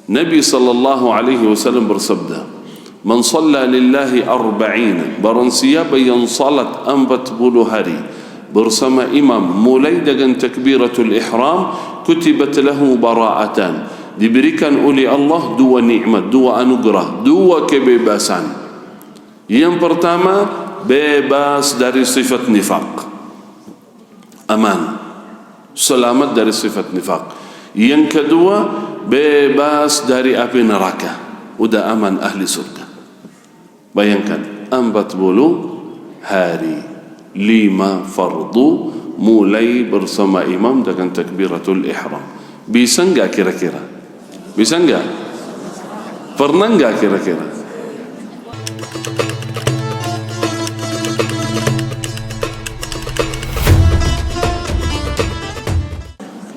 Nabi SAW bersabda, "Man shalla lillahi arba'ina," barang siapa yang salat 40 hari bersama imam mulai dengan takbiratul ihram, kutibat lahu bara'atan, diberikan oleh Allah 2 nikmat, 2 anugerah, 2 kebebasan. Yang pertama, bebas dari sifat nifaq, aman, selamat dari sifat nifaq. Yang kedua, bebas dari api neraka, udah aman, ahli surga. Bayangkan 40 hari, 5 fardu mulai bersama imam dengan takbiratul ihram. Bisa enggak kira-kira? Bisa enggak? Pernah enggak kira-kira?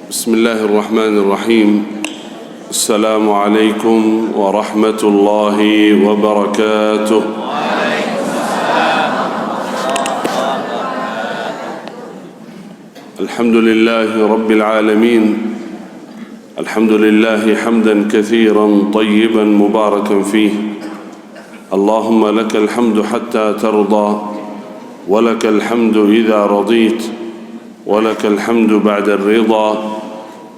Bismillahirrahmanirrahim. Assalamualaikum warahmatullahi wabarakatuh. Alhamdulillahi rabbil alamin. Alhamdulillahi hamdan kathiran tayyiban mubarakan fih. Allahumma lakal hamdu hatta tarda, wa lakal hamdu idha radit, wa lakal hamdu ba'da ar-ridha.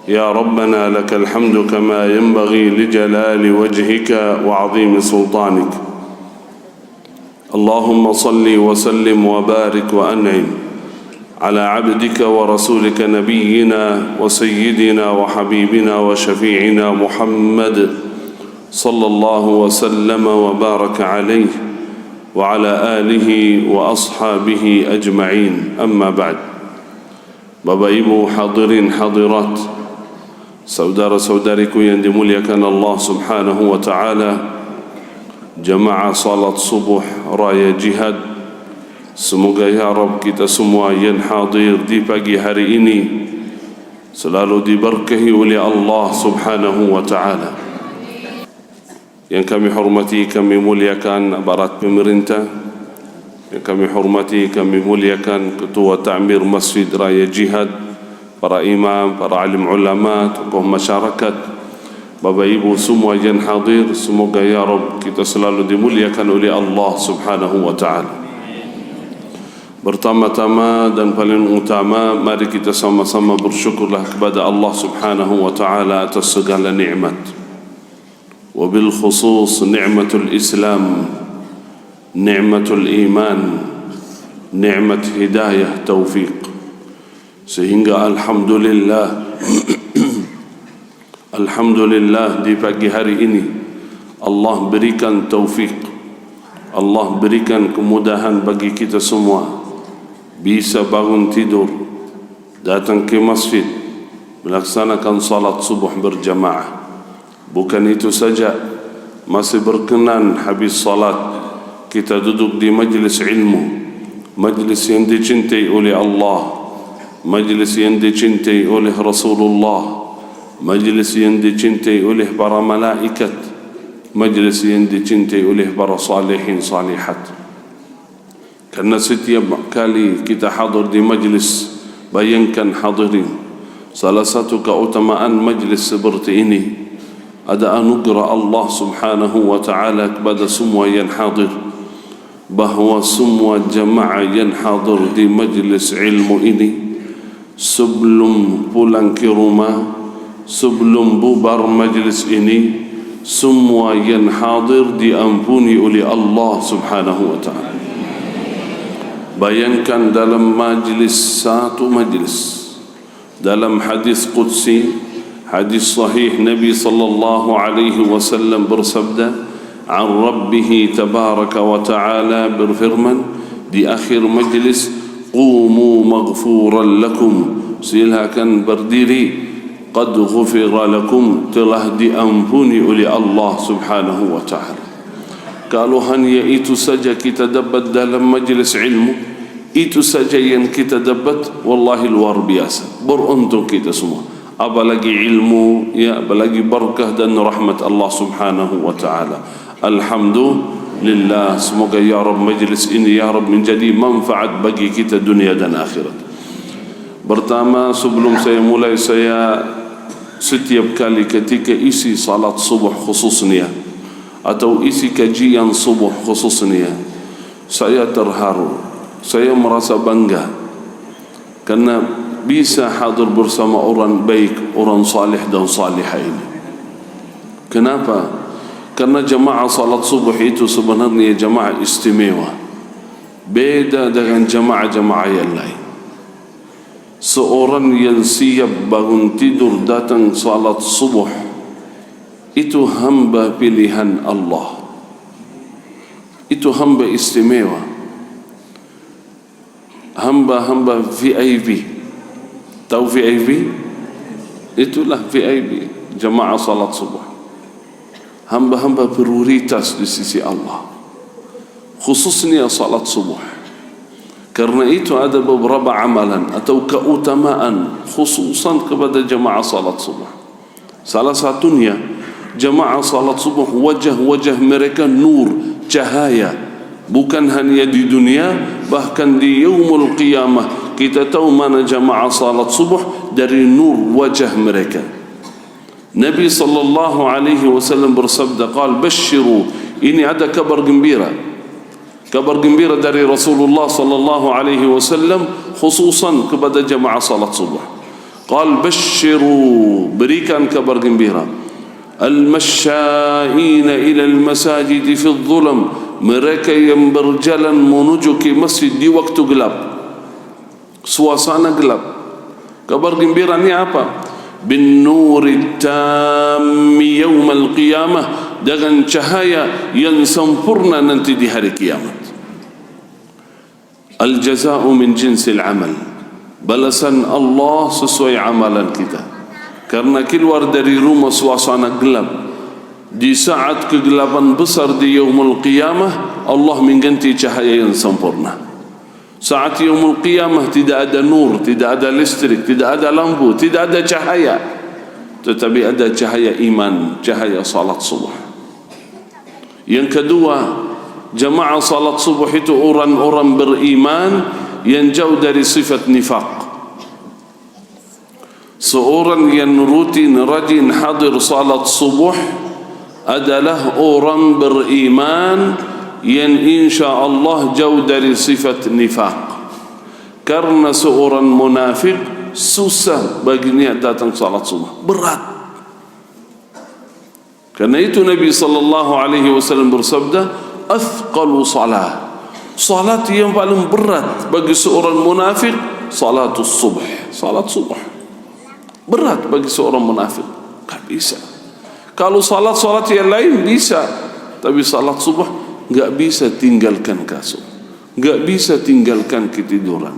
يا ربنا لك الحمد كما ينبغي لجلال وجهك وعظيم سلطانك. اللهم صل وسلم وبارك وأنعم على عبدك ورسولك نبينا وسيدنا وحبيبنا وشفيعنا محمد صلى الله وسلم وبارك عليه وعلى آله وأصحابه أجمعين. أما بعد. Bapak Ibu hadirin hadirat, saudara-saudariku yang dimuliakan Allah Subhanahu wa ta'ala, jamaah salat subuh raya jihad, semoga ya Rabb kita semua yang hadir di pagi hari ini selalu diberkahi oleh Allah Subhanahu wa ta'ala. Yang kami hormati, kami muliakan aparat pemerintah, yang kami hormati, kami muliakan Ketua Ta'mir Masjid Raya Jihad, para imam, para alim ulama, tokoh masyarakat, Bapak Ibu semua yang hadir, semoga ya Rabb kita selalu dimuliakan oleh Allah Subhanahu wa ta'ala. Pertama-tama dan paling utama, mari kita sama-sama bersyukurlah kepada Allah Subhanahu wa ta'ala atas segala nikmat. Wabil khusus nikmatul Islam, nikmatul iman, nikmat hidayah, taufiq. Sehingga alhamdulillah alhamdulillah di pagi hari ini Allah berikan taufik, Allah berikan kemudahan bagi kita semua bisa bangun tidur, datang ke masjid, melaksanakan salat subuh berjamaah. Bukan itu saja, masih berkenan habis salat kita duduk di majlis ilmu, majlis yang dicintai oleh Allah, majlis yang dicintai oleh Rasulullah, majlis yang dicintai oleh para malaikat, majlis yang dicintai oleh para salihin salihat. Karena setiap kali kita hadir di majlis, bayangkan hadirin, salah satu keutamaan majlis seperti ini, ada anugerah Allah Subhanahu wa ta'ala kepada semua yang hadir, bahawa semua jamaah yang hadir di majlis ilmu ini, sebelum pulang ke rumah, sebelum bubar majlis ini, semua yang hadir diampuni oleh Allah Subhanahu wa ta'ala. Bayangkan dalam majlis, satu majlis, dalam hadis qudsi, hadis sahih, Nabi sallallahu alaihi wasallam bersabda an Rabbih tabaraka wa ta'ala, berfirman di akhir majlis, qumu maghfuran lakum, silakan berdiri, qad ghufira lakum, telah diampuni oleh Allah Subhanahu wa ta'ala. Kalau hanya itu saja kita dapat dalam majlis ilmu, itu saja yang kita dapat, wallahi luar biasa, beruntung kita semua. Apalagi ilmu, ya, apalagi barakah dan rahmat Allah Subhanahu wa ta'ala. Alhamdulillah. Semoga ya Rabb majlis ini ya Rabb menjadi manfaat bagi kita dunia dan akhirat. Pertama, sebelum saya mulai, saya setiap kali ketika isi salat subuh khususnya atau isi kajian subuh khususnya, saya terharu, saya merasa bangga karena bisa hadir bersama orang baik, orang salih dan salihah ini. Kenapa? Karena jamaah salat subuh itu sebenarnya jamaah istimewa, beda dengan jamaah-jamaah yang lain. Seorang yang siap bangun tidur datang salat subuh itu hamba pilihan Allah, itu hamba istimewa, hamba-hamba VIP. Tahu VIP? Itulah VIP, jamaah salat subuh, hamba-hamba prioritas di sisi Allah, khususnya salat subuh. Karena itu ada beberapa amalan atau keutamaan khususan kepada jamaah salat subuh. Salah satunya jamaah salat subuh, wajah-wajah mereka nur, cahaya, bukan hanya di dunia, bahkan di yaumul qiyamah kita tahu mana jamaah salat subuh dari nur wajah mereka. Nabi sallallahu alaihi wasallam bersabda, qal basyiru, ini ada kabar gembira, kabar gembira dari Rasulullah sallallahu alaihi wasallam khususan kepada jamaah salat subuh. Qal basyiru, berikan kabar gembira, al-masyaina ila al-masajid fi adh-dhulam, mereka yang berjalan menuju ke masjid di waktu gelap, suasana gelap. Kabar gembira ni apa? Bin nuri tammi yaum al-qiyamah, dengan cahaya yang sempurna nanti di hari kiamat. Al-jaza'u min jinsil amal, balasan Allah sesuai amalan kita. Karena keluar dari rumah suasana gelap, di saat kegelapan besar di yaumul qiyamah, Allah mengganti cahaya yang sempurna. Saat yaumul qiyamah tidak ada nur, tidak ada listrik, tidak ada lampu, tidak ada cahaya, tetapi ada cahaya iman, cahaya salat subuh. Yang kedua, jamaah salat subuh itu orang-orang beriman yang jauh dari sifat nifaq. Seorang yang rutin rajin hadir salat subuh adalah orang beriman yang insya-Allah jauh dari sifat nifaq. Karena seorang munafik susah baginya datang salat subuh, berat. Karena itu Nabi sallallahu alaihi wasallam bersabda, athqalu salah, salat yang paling berat bagi seorang munafik salatus subuh. Salat subuh berat bagi seorang munafik, tak bisa. Kalau salat-salat yang lain bisa, tapi salat subuh enggak bisa tinggalkan kasur, enggak bisa tinggalkan ketiduran,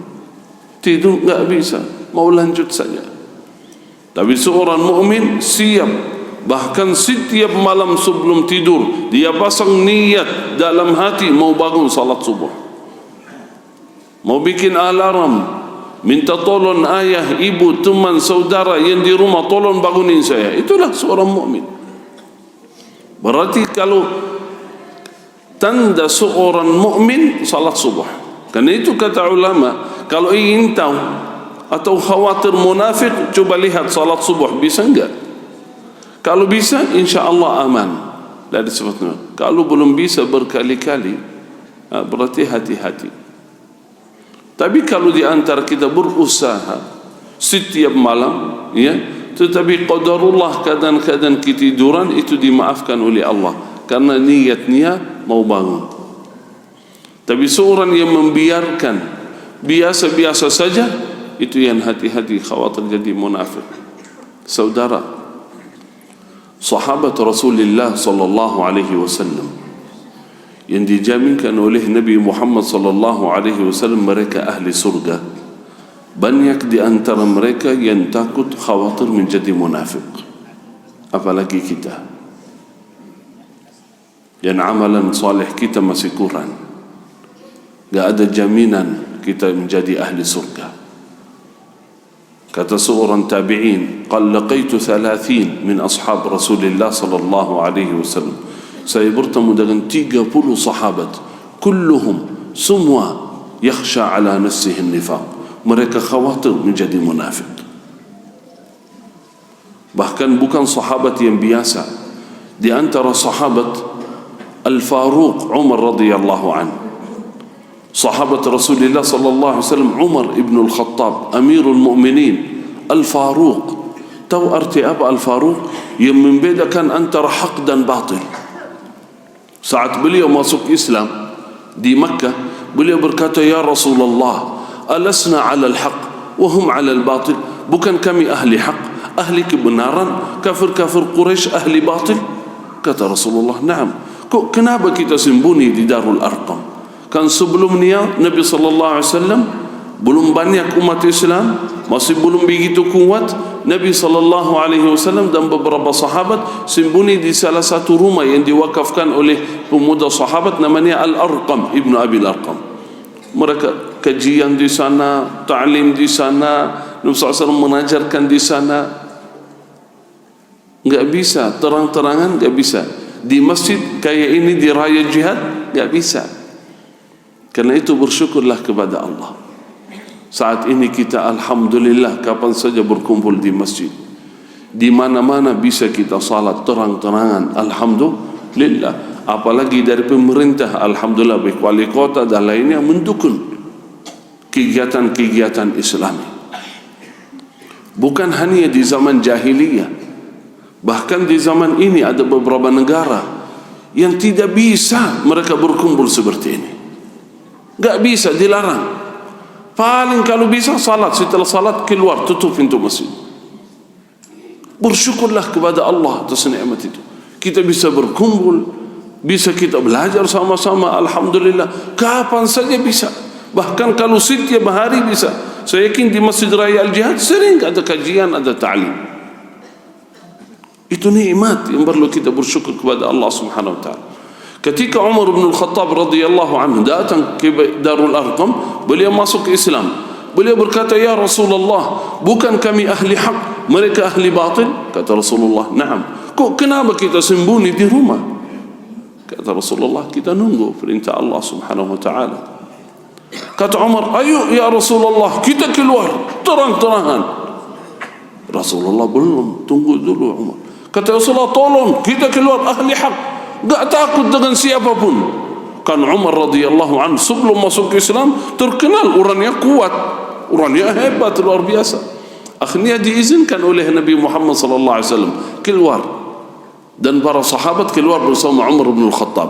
tidur enggak bisa, mau lanjut saja. Tapi seorang mukmin siap, bahkan setiap malam sebelum tidur dia pasang niat dalam hati mau bangun salat subuh, mau bikin alarm, minta tolong ayah, ibu, teman, saudara yang di rumah, tolong bangunin saya. Itulah seorang mukmin. Berarti kalau tanda seorang mukmin salat subuh. Karena itu kata ulama, kalau ingin tahu atau khawatir munafik, coba lihat salat subuh bisa enggak? Kalau bisa, insya-Allah aman dari sifatnya. Kalau belum bisa berkali-kali, berarti hati-hati. Tapi kalau di antara kita berusaha setiap malam, ya, tetapi qadarullah kadang-kadang ketiduran, itu dimaafkan oleh Allah karena niatnya mau bangun. Tapi seorang yang membiarkan biasa-biasa saja, itu yang hati-hati, khawatir jadi munafik. Saudara, sahabat Rasulullah sallallahu alaihi wasallam yang dijaminkan oleh Nabi Muhammad sallallahu alaihi wasallam mereka ahli surga, banyak di antara mereka yang takut khawatir menjadi munafik. Apalagi kita yang amalan saleh kita masih kurang, enggak ada jaminan kita menjadi ahli surga. Kata seorang tabi'in, qal laqaitu 30 min ashab Rasulullah sallallahu alaihi wasallam, saya bertemu dengan 30 sahabat, kulluhum, semua yakhsha ala nafsihi nifaq, mereka khawatir menjadi munafik. bahkan bukan sahabat yang biasa. Di antara sahabat Al-Faruq Umar radhiyallahu anhu, sahabat Rasulullah sallallahu alaihi wasallam Umar ibn al-Khattab, Amirul Mu'minin, Al-Faruq. Tahu arti apa Al-Faruq? Yang membedakan antara hak dan batil. Saat beliau masuk Islam di Makkah, beliau berkata, ya Rasulullah, alasna ala al-haq wa hum ala al-batil? Bukan kami ahli hak, ahli kebenaran, kafir-kafir Quraisy ahli batil? Kata Rasulullah, na'am. Kok kenapa kita sembunyi di Darul Arqam? Kan sebelumnya Nabi sallallahu alaihi wasallam belum banyak umat Islam, masih belum begitu kuat. Nabi sallallahu alaihi wasallam dan beberapa sahabat sembunyi di salah satu rumah yang diwakafkan oleh pemuda sahabat namanya Al-Arqam, Ibnu Abi Al-Arqam. Mereka kajian di sana, ta'lim di sana, Nabi sallallahu alaihi wasallam mengajarkan di sana. Enggak bisa terang-terangan, enggak bisa. Di masjid kayak ini, di raya jihad, enggak bisa. Karena itu bersyukurlah kepada Allah. Saat ini kita alhamdulillah kapan saja berkumpul di masjid. Di mana-mana bisa kita salat terang-terangan, alhamdulillah. Apalagi dari pemerintah, alhamdulillah, baik wali kota dan lainnya mendukung kegiatan-kegiatan Islami. Bukan hanya di zaman jahiliyah, bahkan di zaman ini ada beberapa negara yang tidak bisa mereka berkumpul seperti ini. Enggak bisa, dilarang. Paling kalau bisa salat, setelah salat keluar, tutup pintu masjid. Bersyukurlah kepada Allah atas nikmat itu. Kita bisa berkumpul, bisa kita belajar sama-sama, alhamdulillah. Kapan saja bisa. Bahkan kalau setiap hari bisa. Saya yakin di Masjid Raya Al-Jihad sering ada kajian, ada ta'lim. Itu nikmat yang perlu kita bersyukur kepada Allah Subhanahu wa taala. Ketika Umar bin Al-Khattab radhiyallahu anhu datang ke Darul Arqam, beliau masuk ke Islam. Beliau berkata, ya Rasulullah, bukan kami ahli hak, mereka ahli batil? Kata Rasulullah, na'am. Kok kenapa kita sembunyi di rumah? Kata Rasulullah, kita nunggu perintah Allah Subhanahu wa taala. Kata Umar, ayo ya Rasulullah, kita keluar terang-terangan. Rasulullah, belum, tunggu dulu Umar. Kata Rasulullah, tolong kita keluar ahli hak, enggak takut dengan siapapun. Kan Umar radhiyallahu anhu sebelum masuk ke Islam terkenal orangnya kuat, orangnya hebat, luar biasa. Akhirnya diizinkan oleh Nabi Muhammad sallallahu alaihi wasallam keluar, dan para sahabat keluar bersama Umar bin Al-Khattab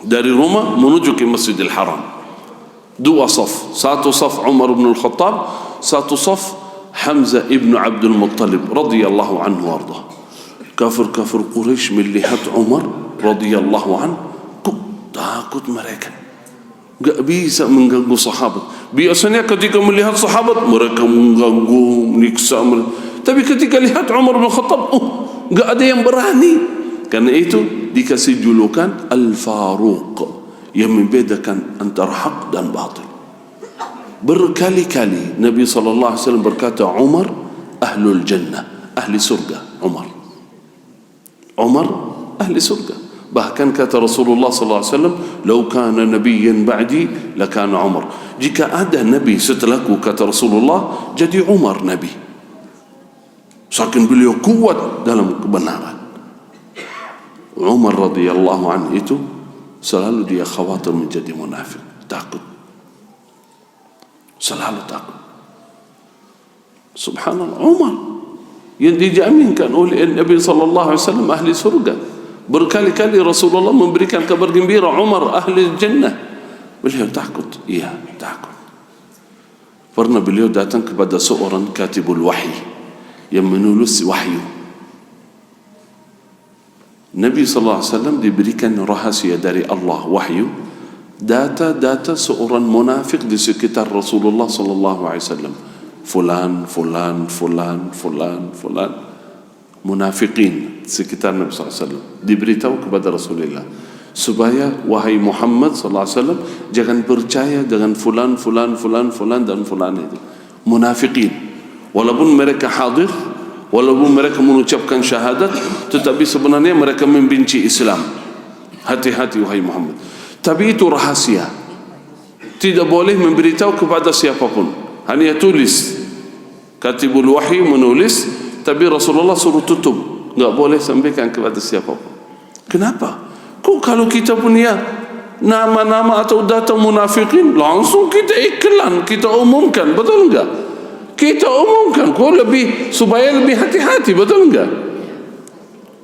dari rumah menuju ke Masjidil Haram. Dua saf, satu saf Umar bin Al-Khattab, satu saf Hamzah ibn Abdul Muttalib radhiyallahu anhu warda. Kafir-kafir Quraisy melihat Umar radhiyallahu anhu, takut mereka, enggak bisa mengganggu sahabat. Biasanya ketika melihat sahabat mereka mengganggu, menyiksa. Tapi ketika lihat Umar bin Khattab, enggak ada yang berani. Karena itu dikasih julukan Al-Faruq, yang membedakan antara hak dan batil. Berkali-kali Nabi sallallahu alaihi wasallam berkata, Umar ahlul jannah, ahli surga. Umar ahli surga. Bahkan kata Rasulullah sallallahu alaihi wasallam, "Lau kana nabiyyan ba'di lakana Umar." Jika ada nabi setelahku, kata Rasulullah, jadi Umar nabi. Saking beliau kuat dalam kebenaran. Umar radhiyallahu anhu itu selalu dia khawatir menjadi munafik, takut. Selalu takut. Subhanallah, Umar yang dijaminkan oleh Nabi sallallahu alaihi wasallam ahli surga. Berkali-kali Rasulullah memberikan kabar gembira, Umar ahli jannah. Beliau takut, iya takut. Pernah beliau datang kepada seorang katibul wahyi yang menulis wahyu. Nabi sallallahu alaihi wasallam diberikan rahasia dari Allah, wahyu, data-data seorang munafik di sekitar Rasulullah sallallahu alaihi wasallam. Fulan, munafiqin sekitar Nabi sallallahu alaihi wasallam diberitahu kepada Rasulullah supaya wahai Muhammad sallallahu alaihi wasallam jangan percaya dengan fulan dan fulan itu munafiqin, walaupun mereka hadir, walaupun mereka mengucapkan syahadat, tetapi sebenarnya mereka membenci Islam. Hati-hati wahai Muhammad. Tapi itu rahasia, tidak boleh memberitahu kepada siapapun, hanya tulis. Katibul wahyi menulis, Tapi Rasulullah suruh tutup, enggak boleh sampaikan kepada siapapun. Kenapa? Kok kalau kita punya nama-nama atau data munafikin, langsung kita iklan, kita umumkan, betul enggak? Kita umumkan, kok lebih supaya lebih hati-hati, betul enggak?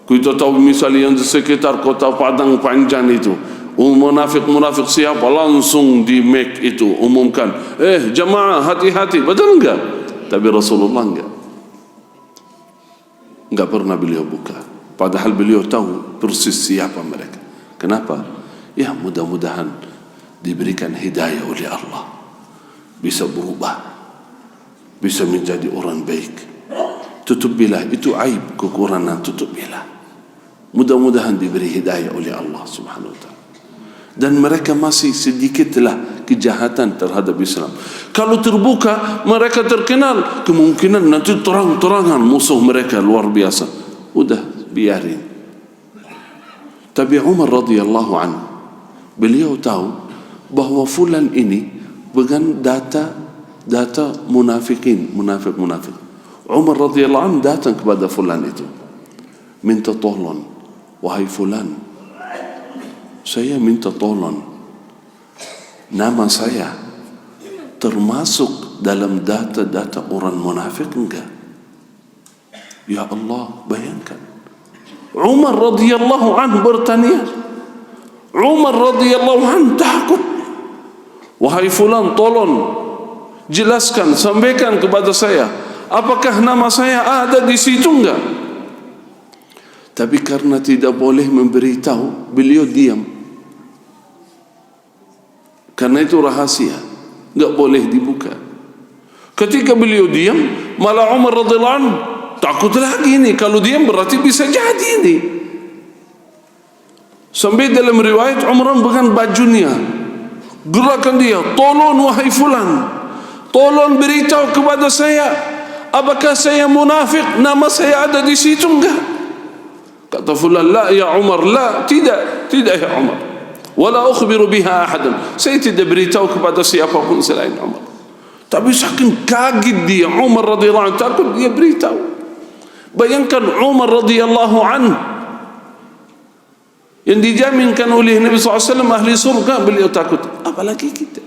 Kita tahu misalnya yang di sekitar kota Padang Panjang itu, munafik-munafik siapa, langsung di make itu umumkan, jamaah hati-hati, betul enggak? Tapi Rasulullah enggak pernah beliau buka, padahal beliau tahu persis siapa mereka. Kenapa? Ya, mudah-mudahan diberikan hidayah oleh Allah, bisa berubah, bisa menjadi orang baik. Tutupilah, itu aib, kekurangan, tutupilah. Mudah-mudahan diberi hidayah oleh Allah subhanahu wa ta'ala. Dan mereka masih sedikitlah kejahatan terhadap Islam. Kalau terbuka, mereka terkenal, kemungkinan nanti terang-terangan musuh mereka luar biasa. Udah, biarin. Tapi Umar radhiyallahu anhu, beliau tahu bahawa fulan ini dengan data munafik. Umar radhiyallahu anhu datang kepada fulan itu, minta tolong, wahai fulan, saya minta tolong, nama saya termasuk dalam data orang munafik enggak? Ya Allah, bayangkan. Umar radhiyallahu anhu bertanya, Umar radhiyallahu anhu takut. Wahai fulan, tolong jelaskan, sampaikan kepada saya, apakah nama saya ada di situ enggak? Tapi karena tidak boleh memberitahu, beliau diam. Karena itu rahasia, enggak boleh dibuka. Ketika beliau diam, malah Umar radhiyallahu anhu takut lagi ini. Kalau diam berarti bisa jadi ini. Sampai dalam riwayat Umar bukan bajunya, gerakan dia, tolong wahai fulan, tolong beritahu kepada saya, apakah saya munafik, nama saya ada di situ enggak? Kata fulan, la ya Umar, la, tidak ya Umar, wala ukhbiru biha ahadan, saya tidak beritahu kepada siapapun selain Umar. Tapi saking kaget dia, Umar radhiyallahu anhu, takut dia beritahu. Bayangkan Umar radhiyallahu anhu yang dijaminkan oleh Nabi SAW ahli surga, beliau takut, apalagi kita.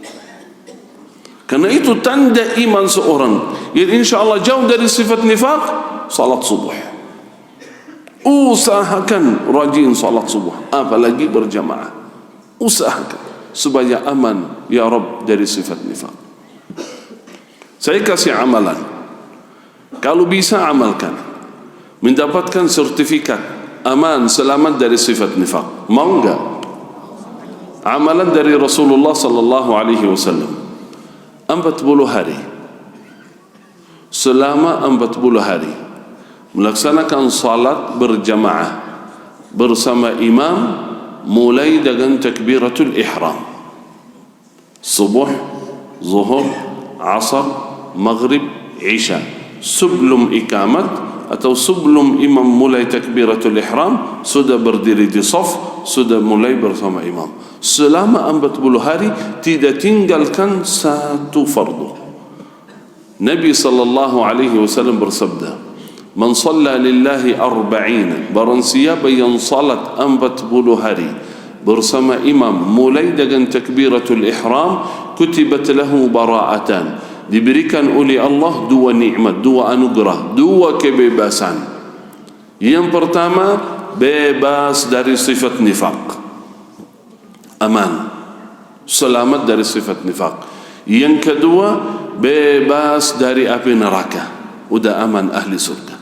Karena itu tanda iman seorang yang insyaAllah jauh dari sifat nifaq, salat subuh. Usahakan rajin salat subuh, apalagi berjamaah. Usahakan supaya aman ya Rabb dari sifat nifaq. Saya kasih amalan, kalau bisa amalkan, mendapatkan sertifikat aman, selamat dari sifat nifaq. Mau enggak? Amalan dari Rasulullah sallallahu alaihi wasallam, 40 hari, selama 40 hari melaksanakan salat berjamaah bersama imam, mulai dengan takbiratul ihram, subuh, zuhur, asar, maghrib, isya, sebelum ikamat atau sebelum imam mulai takbiratul ihram, sudah berdiri di saf, sudah mulai bersama imam. Selama 40 hari tidak tinggalkan satu fardu. Nabi sallallahu alaihi wasallam bersabda, man shalla lillahi 40, barang siapa yang salat 40 hari bersama imam mulai dengan takbiratul ihram, kutibat lahu bara'atan, diberikan oleh Allah dua nikmat, dua anugerah, dua kebebasan. Yang pertama, bebas dari sifat nifaq, aman, selamat dari sifat nifaq. Yang kedua, bebas dari api neraka, udah aman, ahli surga.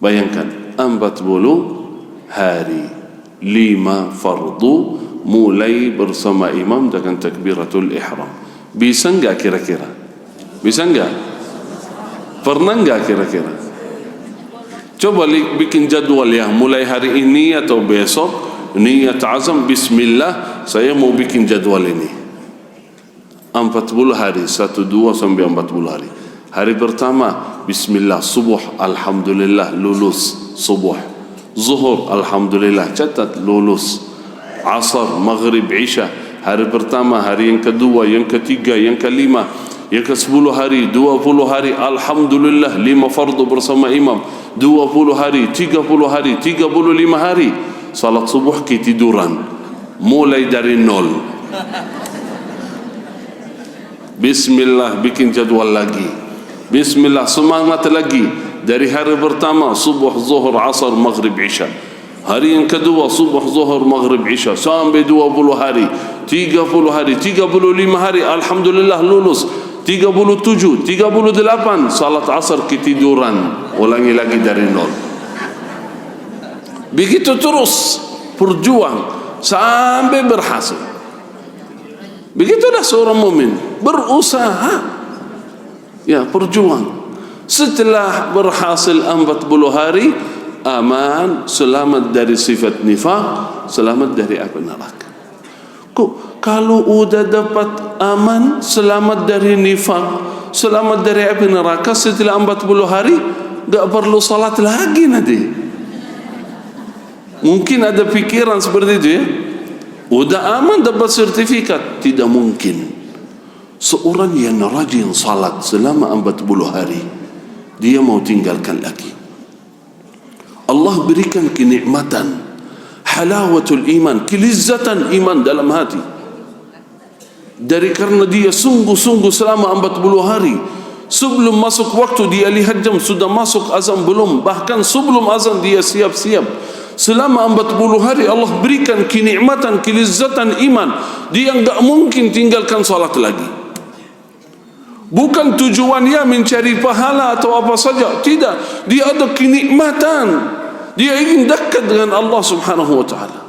Bayangkan 40 hari, 5 fardu, mulai bersama imam dengan takbiratul ihram. Bisa enggak kira-kira? Bisa enggak? Pernah enggak kira-kira? Coba bikin jadwal ya, mulai hari ini atau besok, niat azam, bismillah, saya mau bikin jadwal ini 40 hari, 1, 2 sampai 40 hari. Hari pertama, bismillah, subuh, alhamdulillah, lulus subuh. Zuhur, alhamdulillah, catat, lulus. Asar, maghrib, isya, hari pertama, hari yang kedua, yang ketiga, yang kelima, yang ke-10 hari, 20 hari, alhamdulillah 5 fardu bersama imam, 20 hari, 30 hari, 35 hari. Salat subuh ketiduran, mulai dari nol. Bismillah, bikin jadwal lagi. Bismillah, semangat lagi. Dari hari pertama subuh, zuhur, asar, maghrib, isya. Hari yang kedua subuh, zuhur, maghrib, isya, sampai 20 hari, 30 hari, 35 hari, alhamdulillah lulus. 37, 38 salat asar ketiduran, ulangi lagi dari nol. Begitu terus berjuang sampai berhasil. Begitulah seorang mukmin berusaha, ya, berjuang. Setelah berhasil 40 hari, aman, selamat dari sifat nifaq, selamat dari api neraka. Kok kalau udah dapat aman, selamat dari nifaq, selamat dari api neraka, setelah 40 hari gak perlu salat lagi nanti? Mungkin ada pikiran seperti itu, ya. Udah aman dapat sertifikat. Tidak mungkin. Seorang yang rajin salat selama 40 hari, dia mau tinggalkan lagi. Allah berikan kenikmatan, halawatul iman, kelizatan iman dalam hati. Dari karena dia sungguh-sungguh selama 40 hari, sebelum masuk waktu dia lihat jam, sudah masuk azan belum, bahkan sebelum azan dia siap-siap. Selama 40 hari Allah berikan kenikmatan, kelizatan iman. Dia enggak mungkin tinggalkan salat lagi. Bukan tujuannya mencari pahala atau apa saja, tidak. Dia ada kenikmatan, dia ingin dekat dengan Allah subhanahu wa ta'ala.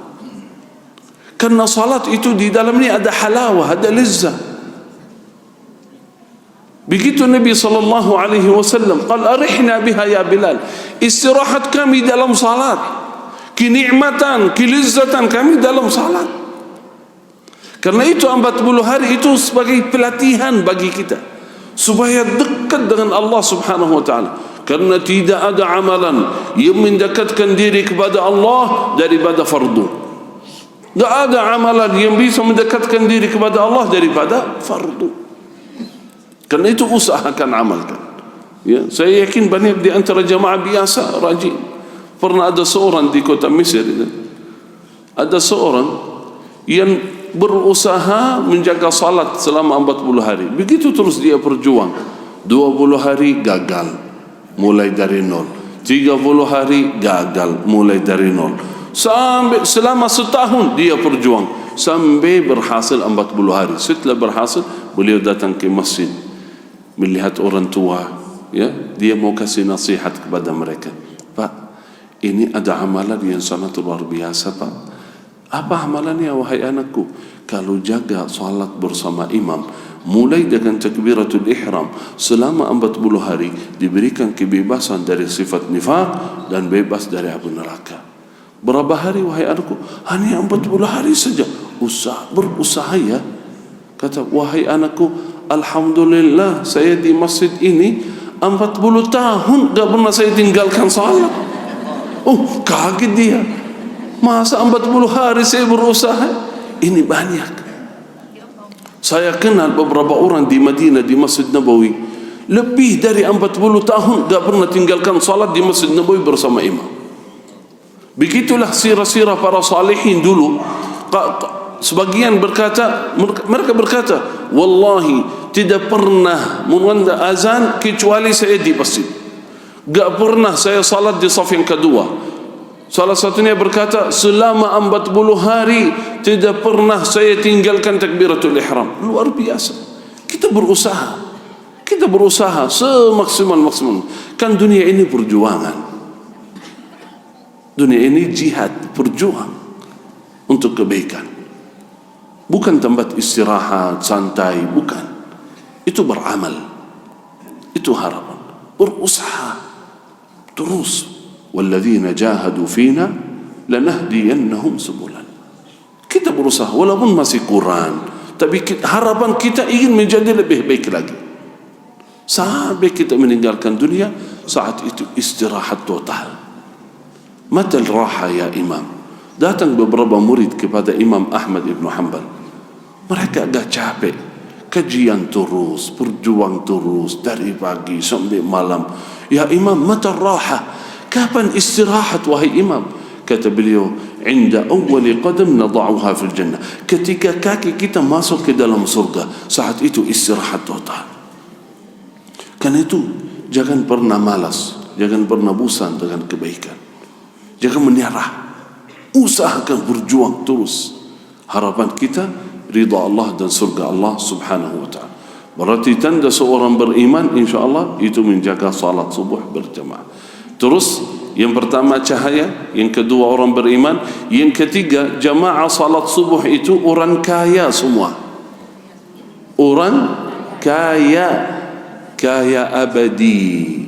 Karena salat itu di dalamnya ada halawah, ada lizzah. Begitu Nabi sallallahu alaihi wasallam qal arihna biha ya Bilal, istirahat kami dalam salat, kenikmatan, kelizzatan kami dalam salat. Karena itu 40 hari itu sebagai pelatihan bagi kita supaya dekat dengan Allah subhanahu wa ta'ala. Karena tidak ada amalan yang mendekatkan diri kepada Allah daripada fardu. Tidak ada amalan yang bisa mendekatkan diri kepada Allah daripada fardu. Karena itu usahakan amalkan, ya. Saya yakin banyak di antara jamaah biasa rajin. Pernah ada seorang di kota Mesir, ada seorang yang berusaha menjaga salat selama 40 hari. Begitu terus dia berjuang. 20 hari gagal, mulai dari nol. 30 hari gagal, mulai dari nol. Sampai selama setahun dia berjuang sampai berhasil 40 hari. Setelah berhasil, beliau datang ke masjid, melihat orang tua, ya, dia mau kasih nasihat kepada mereka. Pak, ini ada amalan yang sangat luar biasa, Pak. Apa amalannya wahai anakku? Kalau jaga salat bersama imam, mulai dengan takbiratul ihram selama 40 hari, diberikan kebebasan dari sifat nifaq dan bebas dari api neraka. Berapa hari wahai anakku? Hanya 40 hari saja. Berusaha, ya. Kata, wahai anakku, alhamdulillah saya di masjid ini 40 tahun gak pernah saya tinggalkan salat. Oh, kaget dia. Masa 40 hari saya berusaha? Ini banyak. Saya kenal beberapa orang di Madinah, di Masjid Nabawi, lebih dari 40 tahun gak pernah tinggalkan salat di Masjid Nabawi bersama imam. Begitulah sirah-sirah para salihin dulu. Sebagian mereka berkata, wallahi tidak pernah mengundang azan kecuali saya di masjid. Gak pernah saya salat di saf yang kedua. Salah satunya berkata, selama 40 hari tidak pernah saya tinggalkan takbiratul ihram. Luar biasa. Kita berusaha semaksimal-maksimal. Kan dunia ini perjuangan, dunia ini jihad, berjuang untuk kebaikan. Bukan tempat istirahat santai, bukan. Itu beramal, itu harapan, berusaha terus. Walladzina jahadu fina lanahdiyannahum subulana. Kita berusaha walaupun masih kurang, tapi harapan kita ingin menjadi lebih baik lagi. Sampai kita meninggalkan dunia, saat itu istirahat total. Matal raha ya imam. Datang beberapa murid kepada Imam Ahmad ibn Hanbal. Mereka agak capek kajian terus, berjuang terus dari pagi sampai malam. Ya Imam, mata raha? Kapan istirahat wahai Imam? Kata beliau, "Inda awwali qadam nada'uha fil jannah." Ketika kaki kita masuk ke dalam surga, saat itu istirahat total. Karena itu jangan pernah malas, jangan pernah bosan dengan kebaikan. Jangan menyerah. Usahakan berjuang terus. Harapan kita ridha Allah dan surga Allah Subhanahu wa taala. Berarti tanda seorang beriman insya-Allah itu menjaga salat subuh berjamaah. Terus yang pertama cahaya, yang kedua orang beriman, yang ketiga jamaah salat subuh itu orang kaya semua. Orang kaya, kaya abadi.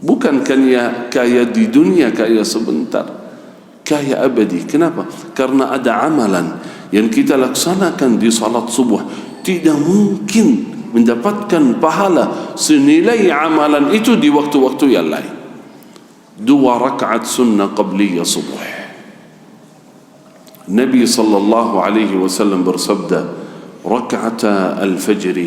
Bukan kaya di dunia, kaya sebentar. Kaya abadi. Kenapa? Karena ada amalan yang kita laksanakan di salat subuh tidak mungkin mendapatkan pahala senilai amalan itu di waktu-waktu yang lain. 2 rakaat sunnah qabliyah subuh. Nabi sallallahu alaihi wasallam bersabda, "Rak'ata al-fajr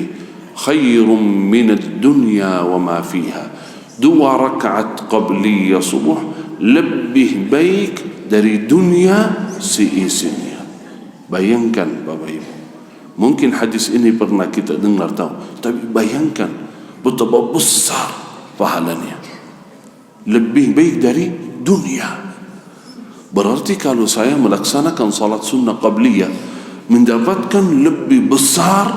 khairun min ad-dunya wa ma fiha." 2 rakaat qabliyah subuh lebih baik dari dunia seisinya. Bayangkan Bapak Ibu, mungkin hadis ini pernah kita dengar tahu, tapi bayangkan betapa besar pahalanya. Lebih baik dari dunia. Berarti kalau saya melaksanakan salat sunnah qabliyah mendapatkan lebih besar,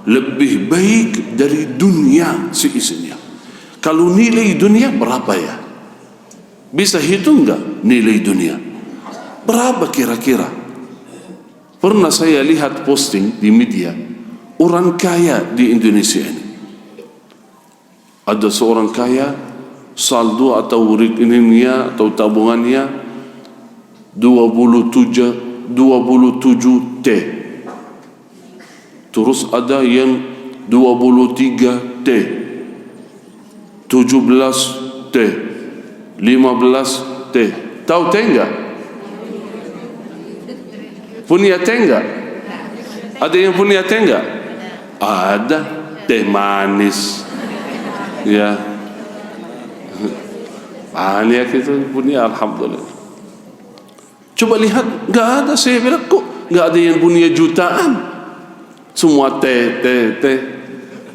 lebih baik dari dunia seisinya. Kalau nilai dunia berapa ya? Bisa hitung enggak nilai dunia? Berapa kira-kira? Pernah saya lihat posting di media, orang kaya di Indonesia ini. Ada seorang kaya, saldo atau rekeningnya atau tabungannya 27 T. Terus ada yang 23 T, 17 T, 15 T. Tahu T enggak? Punya T enggak? Ada yang punya T enggak? Ada. Teh manis. Ya. Banyak itu punya, alhamdulillah. Coba lihat, enggak ada. Saya bilang kok enggak ada yang punya jutaan. Semua T.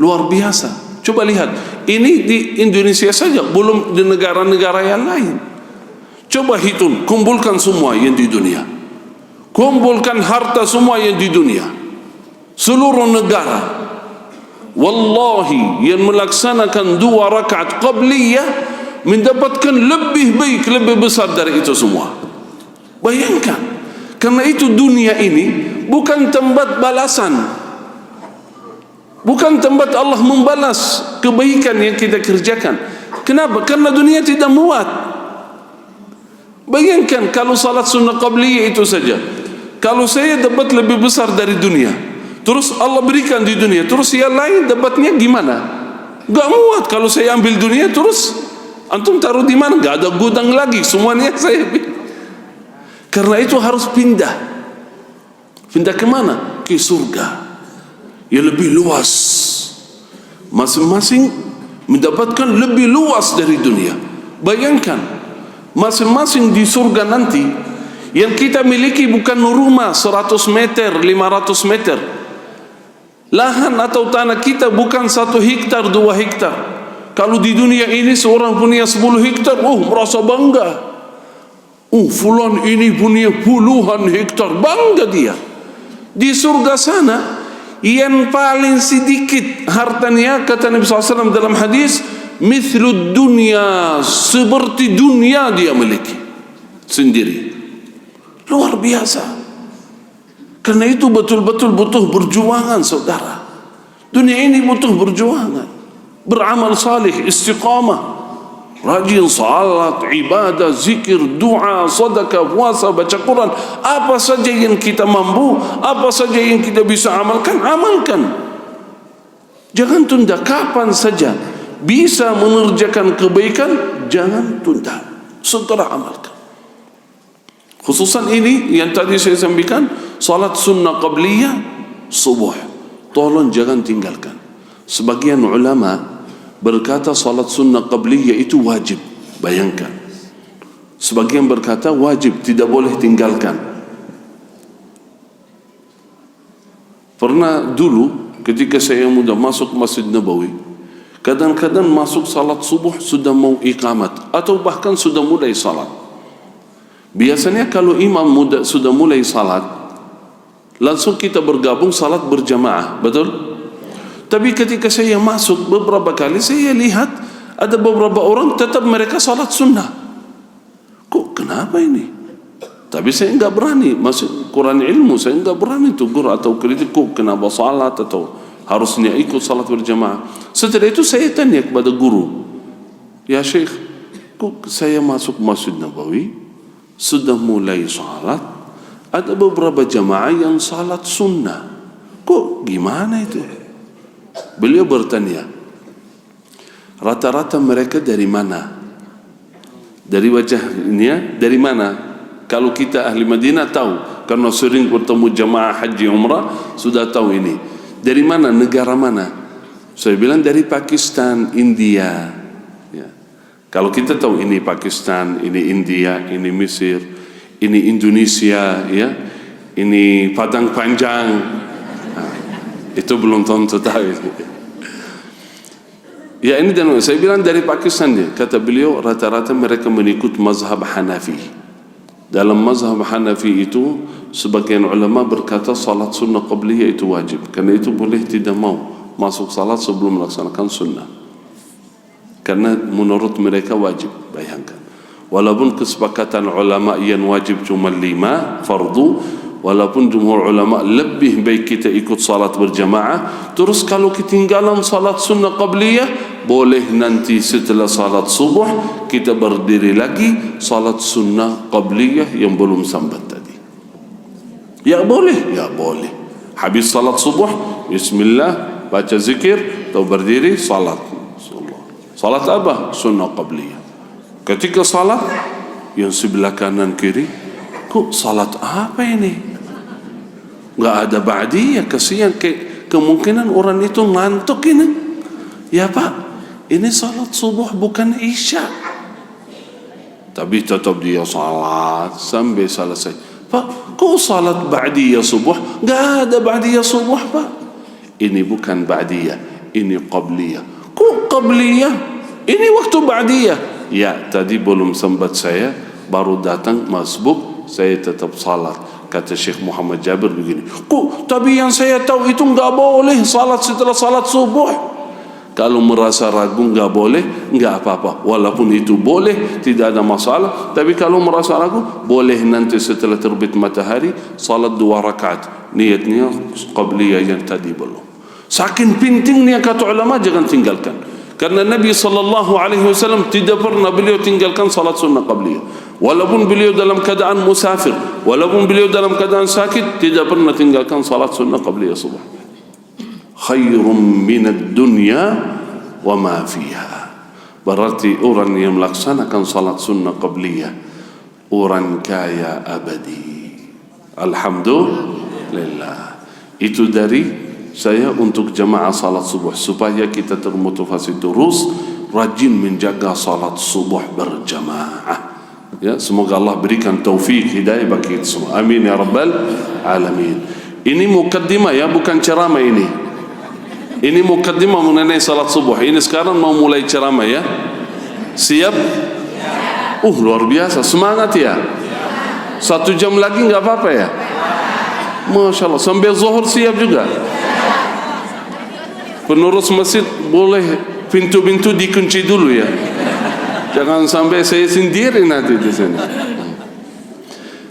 Luar biasa. Coba lihat, ini di Indonesia saja, belum di negara-negara yang lain. Coba hitung, kumpulkan semua yang di dunia. Kumpulkan harta semua yang di dunia. Seluruh negara. Wallahi yang melaksanakan 2 rakaat qabliyah mendapatkan lebih baik, lebih besar dari itu semua. Bayangkan. Karena itu dunia ini bukan tempat balasan. Bukan tempat Allah membalas kebaikan yang kita kerjakan. Kenapa? Karena dunia tidak muat. Bayangkan kalau salat sunnah qabliyah itu saja, kalau saya dapat lebih besar dari dunia, terus Allah berikan di dunia, terus yang lain dapatnya gimana? Gak muat. Kalau saya ambil dunia terus antum taruh di mana? Gak ada gudang lagi, semuanya saya. Karena itu harus pindah. Pindah ke mana? Ke surga yang lebih luas. Masing-masing mendapatkan lebih luas dari dunia. Bayangkan, masing-masing di surga nanti yang kita miliki bukan rumah 100 meter, 500 meter. Lahan atau tanah kita bukan 1 hektar, 2 hektar. Kalau di dunia ini seorang punya 10 hektar, merasa bangga. Fulan ini punya puluhan hektar, bangga dia. Di surga sana yang paling sedikit hartanya, kata Nabi SAW dalam hadis, mithlud dunia, seperti dunia dia miliki sendiri. Luar biasa. Karena itu betul-betul butuh perjuangan saudara. Dunia ini butuh perjuangan. Beramal salih, istiqamah, rajin salat, ibadah, zikir, doa, sedekah, puasa, baca Quran. Apa saja yang kita mampu, apa saja yang kita bisa amalkan, amalkan. Jangan tunda. Kapan saja bisa mengerjakan kebaikan, jangan tunda, segera amalkan. Khususan ini yang tadi saya sampaikan, salat sunnah qabliyah subuh. tolong jangan tinggalkan. Sebagian ulama berkata salat sunnah qabliyah itu wajib. Bayangkan. Sebagian berkata wajib, tidak boleh tinggalkan. Pernah dulu ketika saya muda masuk Masjid Nabawi, kadang-kadang masuk salat subuh sudah mau iqamat atau bahkan sudah mulai salat. Biasanya kalau imam muda sudah mulai salat, langsung kita bergabung salat berjamaah, betul? Tapi ketika saya masuk beberapa kali, saya lihat ada beberapa orang tetap mereka salat sunnah. Kok kenapa ini? Tapi saya enggak berani, masih kurang ilmu, saya enggak berani tegur atau kritik, kok kenapa salat atau harusnya ikut salat berjamaah. Setelah itu saya tanya kepada guru, ya Syekh, kok saya masuk Masjid Nabawi sudah mulai salat, ada beberapa jamaah yang salat sunnah, kok gimana itu? Beliau bertanya, rata-rata mereka dari mana? Dari wajah ini ya, dari mana? Kalau kita ahli Madinah tahu, karena sering bertemu jamaah haji umrah, sudah tahu ini. Dari mana? Negara mana? Saya bilang dari Pakistan, India. Ya. Kalau kita tahu ini Pakistan, ini India, ini Mesir, ini Indonesia, ya, ini Padang Panjang. Nah, itu belum tentu tahu. Ya ini dan saya bilang dari Pakistan dia. Kata beliau rata-rata mereka mengikut mazhab Hanafi. Dalam mazhab Hanafi itu sebagian ulama berkata salat sunnah qabliyah itu wajib. Karena itu boleh tidak mau masuk salat sebelum melaksanakan sunnah. Karena menurut mereka wajib. Bayangkan. Walaupun kesepakatan ulama yang wajib cuma 5 fardu, walaupun jumhur ulama lebih baik kita ikut salat berjamaah. Terus kalau ketinggalan salat sunnah qabliyah, boleh nanti setelah salat subuh kita berdiri lagi salat sunnah qabliyah yang belum sambat tadi. Ya boleh, ya boleh. Habis salat subuh, bismillah, baca zikir, atau berdiri salat. Salat apa? Sunnah qabliyah. Ketika salat yang sebelah kanan kiri, kok salat apa ini? Enggak ada ba'diyah, kasihan kemungkinan orang itu ngantuk ini. Ya Pak, ini salat subuh bukan isya. Tapi tetap dia salat sampai selesai. Pak, kok salat ba'diyah subuh? Enggak ada ba'diyah subuh Pak. Ini bukan ba'diyah, ini qabliyah. Kok qabliyah? Ini waktu ba'diyah. Ya, tadi belum sempat saya, baru datang masbuk, saya tetap salat. Kata Syekh Muhammad Jabir begini, kok tapi yang saya tahu itu enggak boleh salat setelah salat subuh. Kalau merasa ragu enggak boleh, enggak apa-apa. Walaupun itu boleh, tidak ada masalah. Tapi kalau merasa ragu, boleh nanti setelah terbit matahari salat 2 rakaat. Niatnya qabliyah yang tadi belum. Saking pentingnya kata ulama, jangan tinggalkan. Karena Nabi SAW tidak pernah beliau tinggalkan salat sunnah qabliyah. Walaupun beliau dalam keadaan musafir, walaupun beliau dalam keadaan sakit, tidak pernah tinggalkan salat sunnah qabliyah subuh. Khairum minad dunya wa ma fiha. Berarti orang yang melaksanakan salat sunnah qabliyah orang kaya abadi. Alhamdulillah. Itu dari saya untuk jamaah salat subuh supaya kita termotivasi terus rajin menjaga salat subuh berjamaah. Ya, semoga Allah berikan taufik hidayah bagi kita semua. Amin ya rabbal alamin. Ini mukaddimah ya, bukan ceramah ini. Ini mukaddimah mengenai salat subuh. Ini sekarang mau mulai ceramah ya. Siap? Luar biasa, semangat ya. 1 jam lagi enggak apa-apa ya. Masya Allah, sampai zuhur siap juga. Penurus masjid boleh pintu-pintu dikunci dulu ya. Jangan sampai saya sendiri nanti di sini.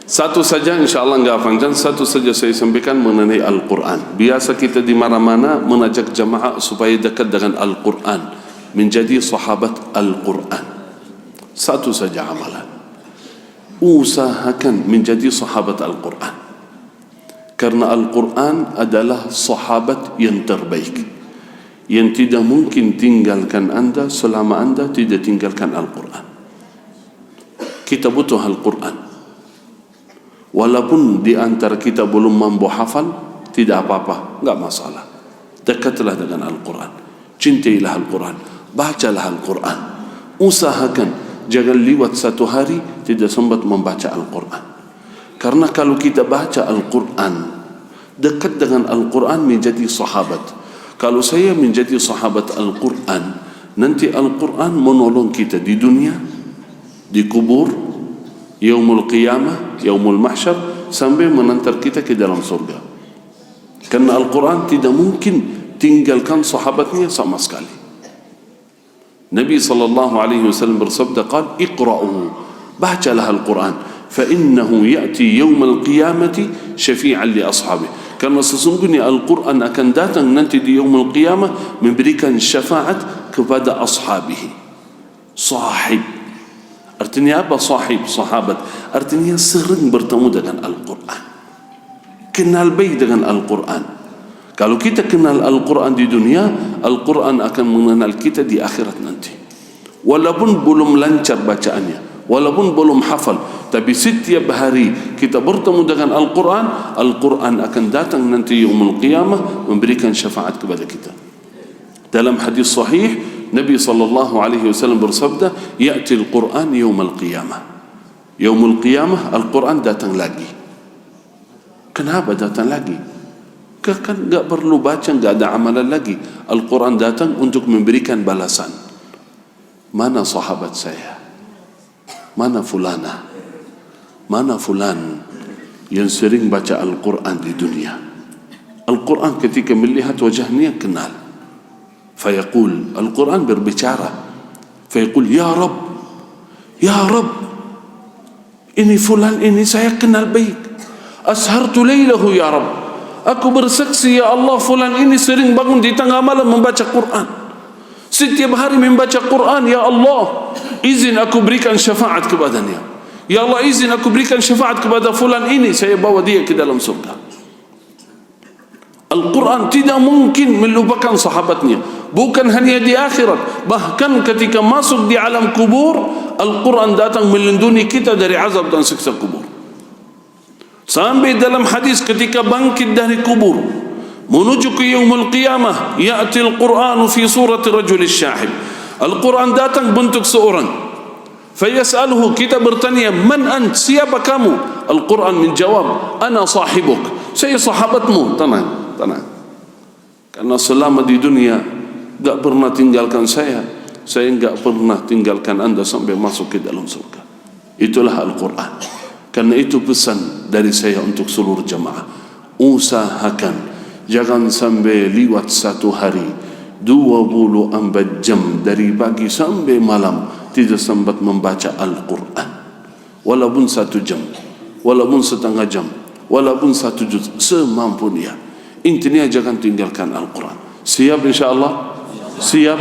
Satu saja insyaAllah enggak panjang, satu saja saya sampaikan mengenai Al-Quran. Biasa kita di mana-mana mengajak jamaah supaya dekat dengan Al-Quran, menjadi sahabat Al-Quran. Satu saja amalan, usahakan menjadi sahabat Al-Quran. Karena Al-Quran adalah sahabat yang terbaik, yang tidak mungkin tinggalkan anda selama anda tidak tinggalkan Al-Quran. Kita butuh Al-Quran. Walaupun di antara kita belum mampu hafal, tidak apa-apa, enggak masalah. dekatlah dengan Al-Quran, cintailah Al-Quran, bacalah Al-Quran. Usahakan jangan lewat satu hari tidak sempat membaca Al-Quran. Karena kalau kita baca Al-Quran, dekat dengan Al-Quran menjadi sahabat. Kalau saya menjadi sahabat Al-Quran, nanti Al-Quran menolong kita di dunia, di kubur, yaumul qiyamah, yaumul mahsyar, sampai menantar kita ke dalam surga. Karena Al-Quran tidak mungkin tinggalkan sahabatnya sama sekali. Nabi SAW bersabda, qal iqra'u, bacalah Al-Quran, فإنه يأتي يوم القيامة شفيعا لأصحابه. Karena sesungguhnya Al-Quran akan datang nanti di yaumul qiyamah memberikan syafaat kepada ashabihi. Sahib, artinya apa sahib? Sahabat, artinya sering bertemu dengan Al-Quran, kenal baik dengan Al-Quran. Kalau kita kenal Al-Quran di dunia, Al-Quran akan mengenal kita di akhirat nanti. Walaupun belum lancar bacaannya, walaupun belum hafal, tapi setiap hari kita bertemu dengan Al-Quran, Al-Quran akan datang nanti yaumul qiyamah memberikan syafaat kepada kita. Dalam hadis sahih, Nabi SAW bersabda, ya'ti Al-Quran yaumul qiyamah. Yaumul qiyamah Al-Quran datang lagi. Kenapa datang lagi? Kan enggak perlu baca, enggak ada amalan lagi. Al-Quran datang untuk memberikan balasan. Mana sahabat saya? Mana fulana? Mana fulan yang sering baca Al-Quran di dunia? Al-Quran ketika melihat wajahnya kenal. Fayaqul, Al-Quran berbicara. Fayaqul, ya Rab, ya Rab, ini fulan ini saya kenal baik. Ashartu laylahu ya Rab, aku bersaksi ya Allah, fulan ini sering bangun di tengah malam membaca Quran. Setiap hari membaca Quran, ya Allah, izin aku berikan syafaat kepadanya. Ya Allah, izin aku berikan syafaat kepada fulan ini, saya bawa dia ke dalam surga. Al-Quran tidak mungkin melupakan sahabatnya. Bukan hanya di akhirat, bahkan ketika masuk di alam kubur, Al-Quran datang melindungi kita dari azab dan siksa kubur. Sampai dalam hadis ketika bangkit dari kubur menuju ke yaumul qiyamah, ya'ti Al-Quran fi surati rajul syahib. Al-Quran datang bentuk seorang. Fayas'aluhu, kita bertanya, man ant, siapa kamu? Al-Quran menjawab, ana sahibuk, saya sahabatmu. Tenang, tenang, karena selama di dunia enggak pernah tinggalkan saya enggak pernah tinggalkan anda sampai masuk ke dalam surga. Itulah Al-Quran. Karena itu pesan dari saya untuk seluruh jamaah, usahakan jangan sampai lewat satu hari 24 jam dari pagi sampai malam tidak sempat membaca Al-Quran. Walaupun 1 jam, walaupun setengah jam, walaupun 1 juz, semampu dia. Intinya jangan tinggalkan Al-Quran. Siap insyaAllah? Siap?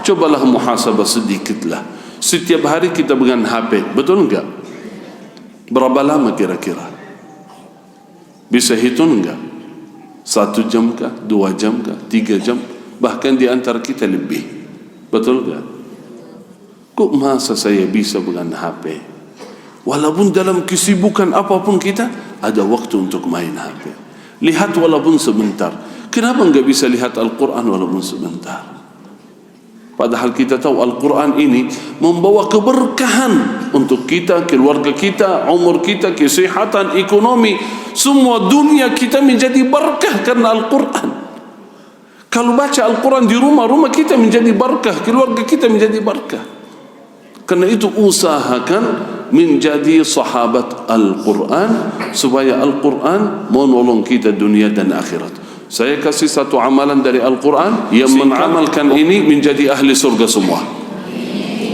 Cobalah muhasabah sedikitlah. Setiap hari kita pegang HP, betul enggak? Berapa lama kira-kira? Bisa hitung enggak? 1 jam kah? 2 jam kah? 3 jam? Bahkan di antara kita lebih. Betul enggak? Kok masa saya bisa pegang HP? Walaupun dalam kesibukan apapun kita, ada waktu untuk main HP. Lihat walaupun sebentar. Kenapa enggak bisa lihat Al-Quran walaupun sebentar? Padahal kita tahu Al-Quran ini membawa keberkahan untuk kita, keluarga kita, umur kita, kesehatan, ekonomi, semua dunia kita menjadi berkah karena Al-Quran. Kalau baca Al-Quran di rumah, rumah kita menjadi berkah, keluarga kita menjadi berkah. Karena itu usahakan menjadi sahabat Al-Quran supaya Al-Quran menolong kita dunia dan akhirat. Saya kasih satu amalan dari Al-Quran yang mengamalkan ini menjadi ahli surga semua.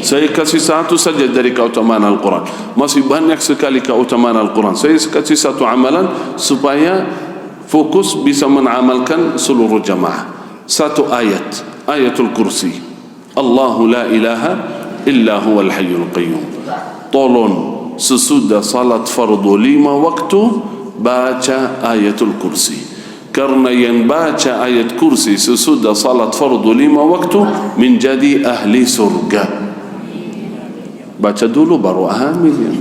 Saya kasih satu saja dari keutamaan Al-Quran. Masih banyak sekali keutamaan Al-Quran. Saya kasih satu amalan supaya fokus bisa mengamalkan seluruh jamaah. Satu ayat, ayatul kursi. Allahu la ilaha illa huwal hayyul qayyum. Tolong sesudah salat fardu 5 waktu baca ayatul kursi. Karena yang baca ayat kursi sesudah salat fardu 5 waktu menjadi ahli surga. Baca dulu baru amil ya.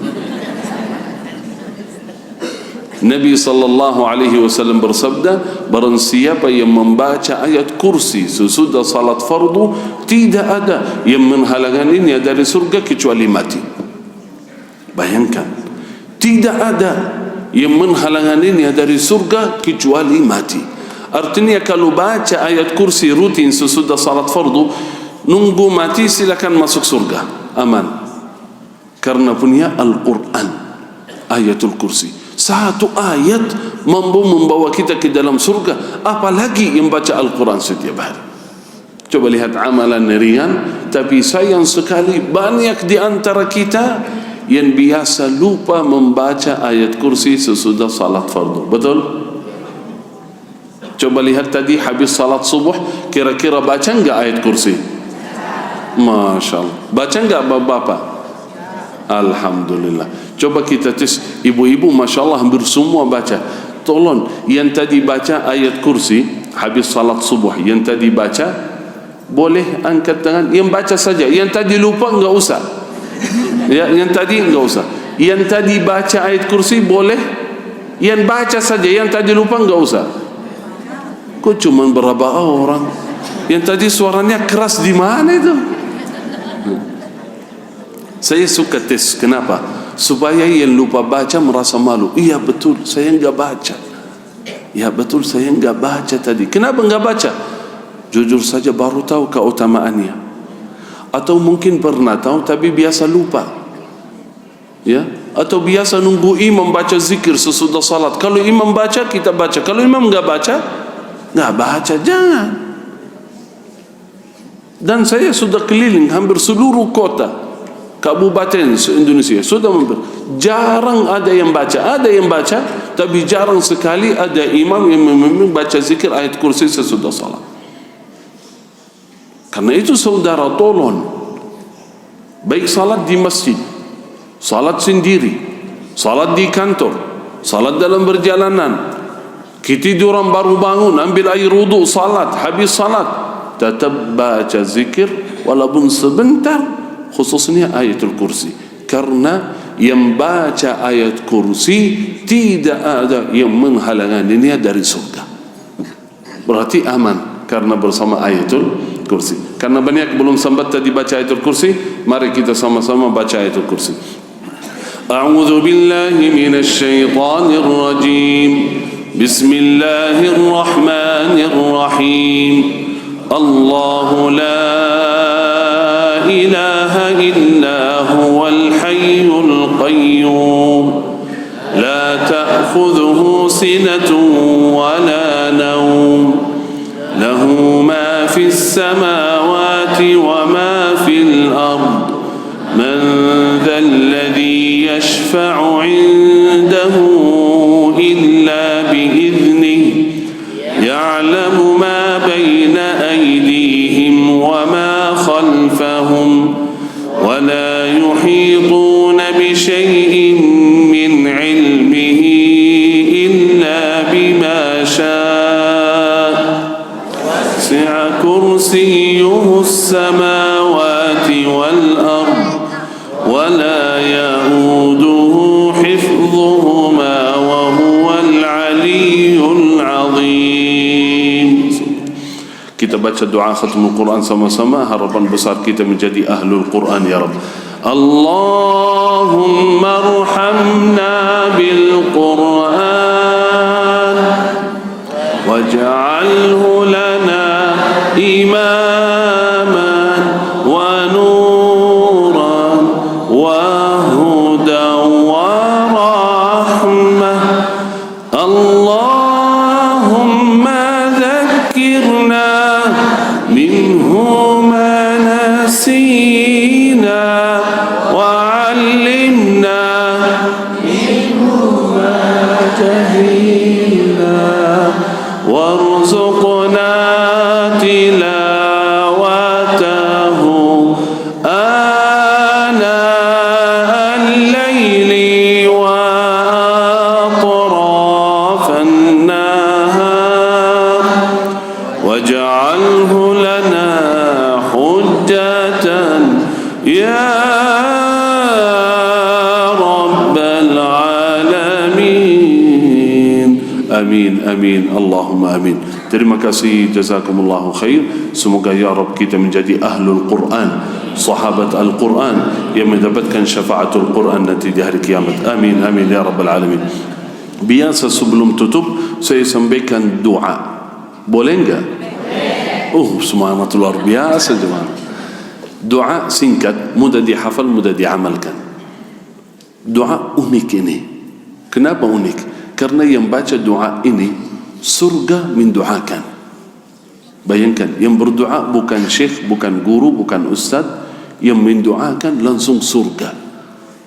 Nabi sallallahu alaihi wasallam bersabda, barang siapa yang membaca ayat kursi sesudah salat fardu, tidak ada yang menghalanginya dari surga kecuali mati. Bayangkan, tidak ada yang menghalanginya dari surga kecuali mati. Artinya kalau baca ayat kursi rutin sesudah salat fardu, nunggu mati silakan masuk surga, aman. Karena punya Al-Quran, ayatul kursi. Satu ayat mampu membawa kita ke dalam surga, apalagi yang baca Al-Quran setiap hari. Coba lihat amalan ringan, tapi sayang sekali banyak di antara kita yang biasa lupa membaca ayat kursi sesudah salat fardu. Betul? Coba lihat tadi habis salat subuh, kira-kira baca enggak ayat kursi? Masya Allah. Baca enggak bapak? Alhamdulillah. Coba kita tes, ibu-ibu Masya Allah hampir semua baca. Tolong, yang tadi baca ayat kursi habis salat subuh, yang tadi baca, boleh angkat tangan. Yang baca saja, yang tadi lupa enggak usah. Ya, yang tadi enggak usah. Yang tadi baca ayat kursi boleh. Yang baca saja, yang tadi lupa enggak usah. Kok cuma berapa orang? Yang tadi suaranya keras di mana itu? Saya suka tes, kenapa? Supaya yang lupa baca merasa malu. Iya betul, saya enggak baca. Ya betul, saya enggak baca tadi. Kenapa enggak baca? Jujur saja baru tahu keutamaannya. Atau mungkin pernah tahu tapi biasa lupa. Ya, atau biasa nunggu imam baca zikir sesudah salat. Kalau imam baca, kita baca. Kalau imam enggak baca, enggak baca, jangan. Dan saya sudah keliling hampir seluruh kota kabupaten se-Indonesia, sudah jarang ada yang baca. Ada yang baca, tapi jarang sekali ada imam yang memimpin baca zikir ayat kursi sesudah salat. Karena itu saudara, tolong, baik salat di masjid, salat sendiri, salat di kantor, salat dalam perjalanan, ketiduran baru bangun, ambil air wudu, salat, habis salat, tetap baca zikir walaupun sebentar, khususnya ayatul kursi. Karena yang baca ayat kursi tidak ada yang menghalanginya dari surga. Berarti aman karena bersama ayatul kursi. Karena banyak belum sempat tadi baca ayatul kursi, mari kita sama-sama baca ayatul kursi. A'udzu billahi minasy syaithanir rajim. Bismillahirrahmanirrahim. Allahu la ilaha illa huwal hayyul qayyum. La ta'khudhuhu sinatun wa la nawm. Lahu ma fis samawati wa ma fil ard. Man dhal ladhi yashfa'u 'indahu illa bi'idhnihi. Ya'lamu ma bayna aydihim wa ma khalfahum. Wa la yuhituna bi shay'in min 'ilmihi illa bima sha'a. Wasi'a kursiyyuhu as-samawati wal ard. Wa la ya'uduhu hifdhuhuma wa huwal 'aliyyul 'azim. Kita baca doa khatmul Quran sama-sama, harapan besar kita menjadi ahlul Quran ya Rabb. Allahumma arhamna bil Quran waj'alhu lana imaman wa nuran wa hudan wa rahmah. Allahumma dhakkirna minhu ma nasina wa 'allimna amin, amin, Allahumma amin. Terima kasih, jazakumullahu khair. Semoga ya Rabb kita menjadi ahlul Quran, sahabat Al-Quran yang mendapatkan syafaatul Quran nanti di hari kiamat. Amin, amin ya Rabbal Alamin. Biasa sebelum tutup saya sampaikan doa. Boleh enggak? Semangat luar biasa jemaah. Doa singkat, mudah dihafal, mudah diamalkan. Doa unik ini. Kenapa unik? Karena yang baca doa ini surga mendoakan. Bayangkan, yang berdoa bukan syekh, bukan guru, bukan ustaz, yang mendoakan langsung surga.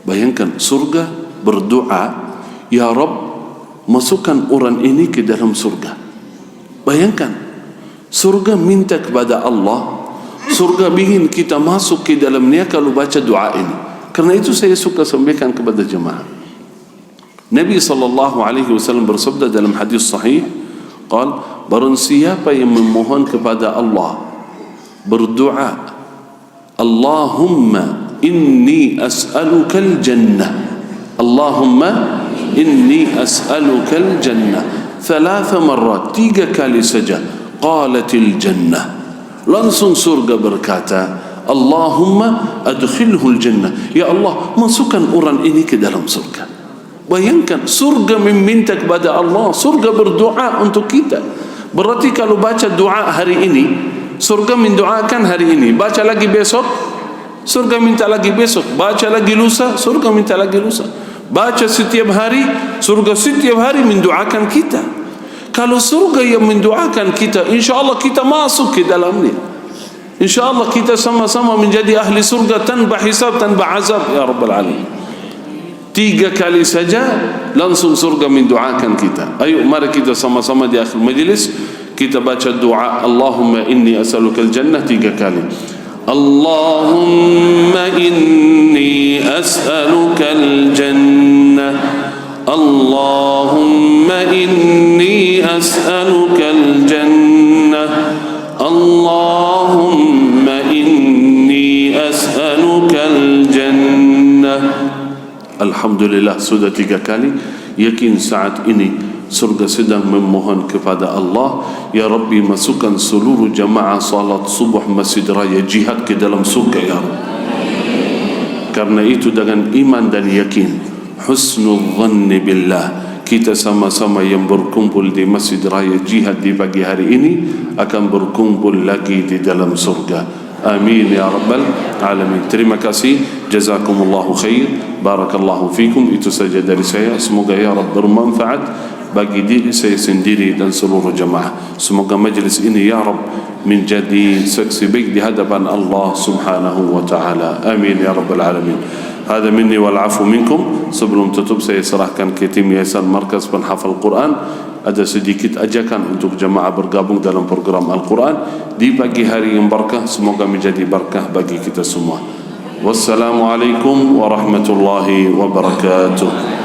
Bayangkan, surga berdoa, ya Rabb, masukkan orang ini ke dalam surga. Bayangkan, surga minta kepada Allah, surga ingin kita masuk ke dalamnya kalau baca doa ini. Karena itu saya suka sampaikan kepada jemaah. Nabi SAW bersabda dalam hadis sahih, qal, barang siapa yang memohon kepada Allah, berdoa, Allahumma inni as'aluka al-jannah, Allahumma inni as'aluka al-jannah, 3 marrat, 3 kali saja, qalatil jannah, langsung surga berkata, Allahumma adkhilhu al-jannah, ya Allah masukkan orang ini ke dalam surga. Bayangkan, surga meminta kepada Allah, surga berdoa untuk kita. Berarti kalau baca doa hari ini, surga mendoakan hari ini. Baca lagi besok, surga minta lagi besok. Baca lagi lusa, surga minta lagi lusa. Baca setiap hari, surga setiap hari mendoakan kita. Kalau surga yang mendoakan kita, insyaAllah kita masuk ke dalamnya. InsyaAllah kita sama-sama menjadi ahli surga tanpa hisab, tanpa azab, ya Rabbal Alamin. 3 kali saja langsung surga mendoakan kita. Ayo mari kita sama-sama di akhir majlis kita baca doa Allahumma inni as'aluka al-jannah 3 kali. Allahumma inni as'aluka al-jannah, Allahumma inni as'aluka al-jannah, Allahumma inni as'aluka al-jannah. Alhamdulillah sudah 3 kali. Yakin saat ini surga sedang memohon kepada Allah, ya Rabbi masukkan seluruh jamaah salat subuh Masjid Raya Jihad ke dalam surga ya Rabbi. Karena itu dengan iman dan yakin, husnul dhanni billah, kita sama-sama yang berkumpul di Masjid Raya Jihad di pagi hari ini akan berkumpul lagi di dalam surga. Amin ya Rabbal Alamin. Terima kasih, jazakumullahu khair, barakallahu fikum. Itu saja dari saya. Semoga ya Rabb bermanfaat bagi diri saya sendiri dan seluruh jamaah. Semoga majlis ini ya Rabb menjadi saksi baik di hadapan Allah subhanahu wa ta'ala. Amin ya Rabbal Alamin. Hada minni wal afu minkum. Sebelum tutup saya serahkan ke tim Yayasan Markaz Penhafal Quran. Ada sedikit ajakan untuk jemaah bergabung dalam program Al-Quran di pagi hari yang berkah. Semoga menjadi berkah bagi kita semua. Wassalamualaikum warahmatullahi wabarakatuh.